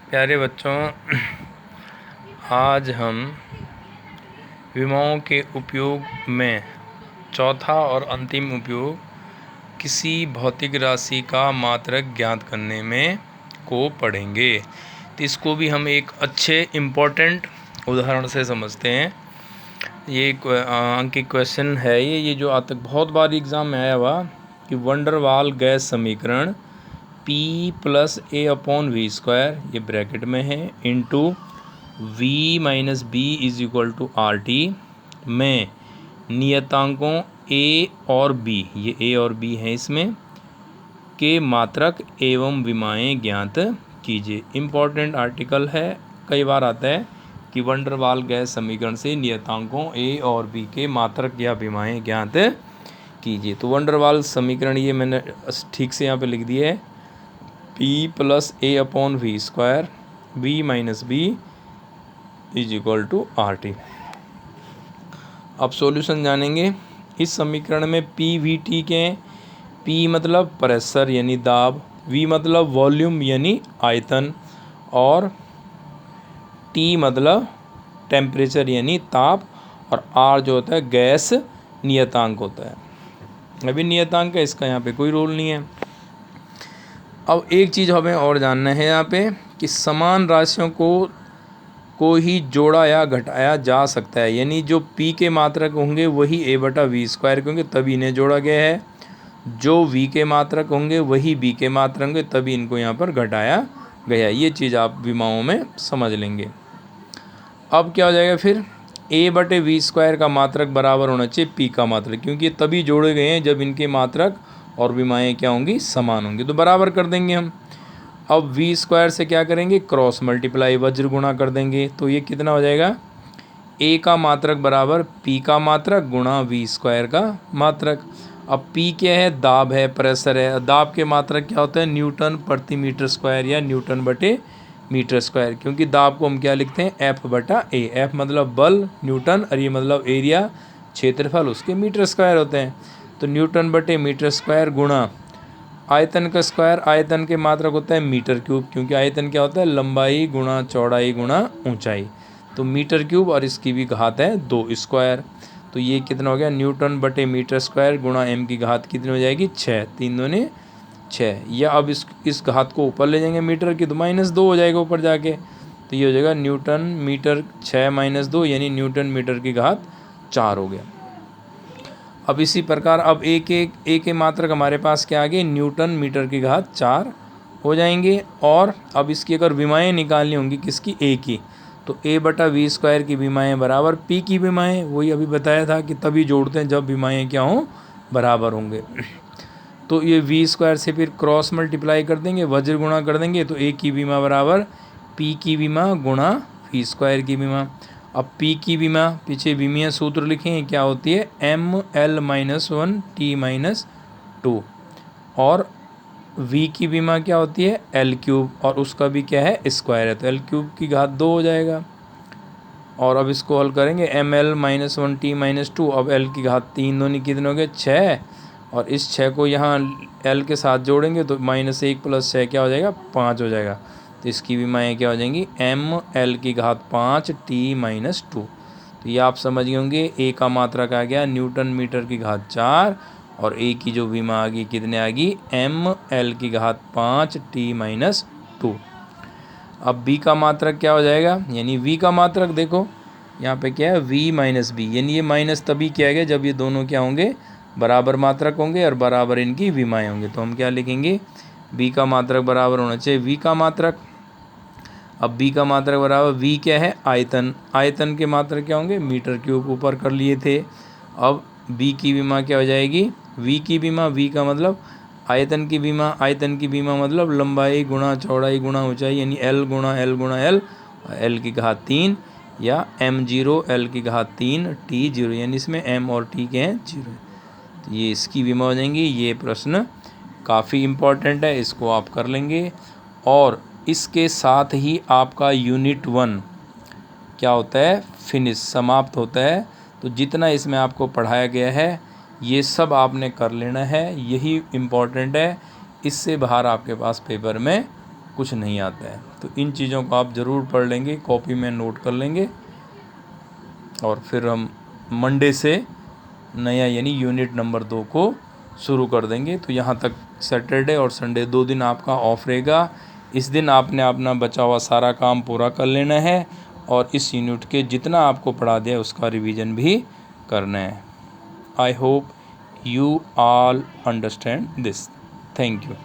प्यारे बच्चों, आज हम विमाओं के उपयोग में चौथा और अंतिम उपयोग किसी भौतिक राशि का मात्रक ज्ञात करने में को पढ़ेंगे। तो इसको भी हम एक अच्छे इम्पोर्टेंट उदाहरण से समझते हैं। ये अंक की क्वेश्चन है ये जो आज तक बहुत बार एग्ज़ाम में आया हुआ कि वंडरवाल गैस समीकरण P + A/v², ये ब्रैकेट में है, इंटू V - B = RT में नियतांकों A और B, ये A और B हैं इसमें, के मात्रक एवं विमाएं ज्ञात कीजिए। इम्पॉर्टेंट आर्टिकल है, कई बार आता है कि वंडरवाल गैस समीकरण से नियतांकों A और B के मात्रक या विमाएं ज्ञात कीजिए। तो वंडरवाल समीकरण ये मैंने ठीक से यहाँ पे लिख दिया है, P + A/v², V - B = RT। अब सॉल्यूशन जानेंगे। इस समीकरण में P V T के हैं। P मतलब प्रेशर यानी दाब, V मतलब वॉल्यूम यानी आयतन, और T मतलब टेम्परेचर यानी ताप, और R जो होता है गैस नियतांक होता है। अभी नियतांक का इसका यहाँ पे कोई रोल नहीं है। अब एक चीज़ हमें और जानना है यहाँ पे कि समान राशियों को ही जोड़ा या घटाया जा सकता है, यानी जो P के मात्रक होंगे वही A/v² के होंगे, तभी इन्हें जोड़ा गया है। जो V के मात्रक होंगे वही B के मात्रक होंगे, तभी इनको यहाँ पर घटाया गया। ये चीज़ आप विमाओं में समझ लेंगे। अब क्या हो जाएगा फिर, A/v² का मात्रक बराबर होना चाहिए P का मात्रक, क्योंकि तभी जोड़े गए हैं जब इनके मात्रक और विमाएँ क्या होंगी, समान होंगी। तो बराबर कर देंगे हम। अब v² से क्या करेंगे, क्रॉस मल्टीप्लाई, वज्र गुणा कर देंगे। तो ये कितना हो जाएगा, A का मात्रक बराबर P का मात्रक गुणा v² का मात्रक। अब P क्या है, दाब है, प्रेशर है। दाब के मात्रक क्या होता है, न्यूटन प्रति मीटर स्क्वायर या N/m², क्योंकि दाब को हम क्या लिखते हैं, F/A। F मतलब बल, न्यूटन, और ये मतलब एरिया, क्षेत्रफल, उसके मीटर स्क्वायर होते हैं। तो N/m² गुणा आयतन का स्क्वायर, आयतन के मात्रक होता है m³, क्योंकि आयतन क्या होता है, लंबाई गुणा चौड़ाई गुणा ऊंचाई। तो m³ और इसकी भी घात है 2²। तो ये कितना हो गया, N/m² गुणा m की घात कितनी हो जाएगी, 6, 3 दूनी 6। या अब इस घात को ऊपर ले जाएंगे मीटर की, तो -2 हो जाएगा ऊपर जाके। तो ये हो जाएगा N/m 6 - 2, यानी N/m की घात 4 हो गया। अब इसी प्रकार अब ए के मात्रक हमारे पास क्या आ गए, N/m की घात 4 हो जाएंगे। और अब इसकी अगर विमाएँ निकालनी होंगी किसकी, A की, तो A/v² की विमाएँ बराबर P की विमाएँ, वही अभी बताया था कि तभी जोड़ते हैं जब विमाएँ क्या हों, बराबर होंगे। तो ये v² से फिर क्रॉस मल्टीप्लाई कर देंगे, वज्र गुणा कर देंगे, तो A की विमा बराबर P की विमा गुणा v² की विमा। अब P की विमा, पीछे विमीय सूत्र लिखें, क्या होती है, ml-1 T-2, और V की विमा क्या होती है, L3, और उसका भी क्या है, स्क्वायर है, तो L3 की घात 2 हो जाएगा। और अब इसको हल करेंगे, ml-1 T-2, अब L की घात 3 दूनी कितने हो गए, 6, और इस 6 को यहाँ L के साथ जोड़ेंगे तो -1 + 6 क्या हो जाएगा, 5 हो जाएगा। तो इसकी विमाएँ क्या हो जाएंगी, ml की घात 5 T-2। तो ये आप समझ गए होंगे, A का मात्रक आ गया N/m की घात 4, और A की जो विमा आ गई कितने आ गई, ml की घात 5 T-2। अब B का मात्रक क्या हो जाएगा, यानी V का मात्रक देखो यहाँ पे क्या है, V - B, यानी ये माइनस तभी किया गया जब ये दोनों क्या होंगे, बराबर मात्रक होंगे और बराबर इनकी विमाएँ होंगे। तो हम क्या लिखेंगे, B का मात्रक बराबर होना चाहिए V का मात्रक। अब B का मात्रक बराबर, V क्या है, आयतन, आयतन के मात्रक क्या होंगे, m3 ऊपर कर लिए थे। अब B की विमा क्या हो जाएगी, V की विमा, V का मतलब आयतन की विमा, आयतन की विमा मतलब लंबाई गुणा चौड़ाई गुणा ऊंचाई, यानी L गुणा L गुणा L, L की घात 3, या m0 L की घात 3 T0, यानी इसमें m और T के हैं 0। तो ये इसकी विमा हो जाएंगी। ये प्रश्न काफ़ी इम्पॉर्टेंट है, इसको आप कर लेंगे। और इसके साथ ही आपका यूनिट 1 क्या होता है, फिनिश, समाप्त होता है। तो जितना इसमें आपको पढ़ाया गया है ये सब आपने कर लेना है, यही इम्पॉर्टेंट है। इससे बाहर आपके पास पेपर में कुछ नहीं आता है। तो इन चीज़ों को आप ज़रूर पढ़ लेंगे, कॉपी में नोट कर लेंगे, और फिर हम मंडे से नया यानी यूनिट नंबर 2 को शुरू कर देंगे। तो यहाँ तक सैटरडे और संडे 2 दिन आपका ऑफ रहेगा। इस दिन आपने अपना बचा हुआ सारा काम पूरा कर लेना है, और इस यूनिट के जितना आपको पढ़ा दिया उसका रिवीजन भी करना है। I hope you all understand this. Thank you.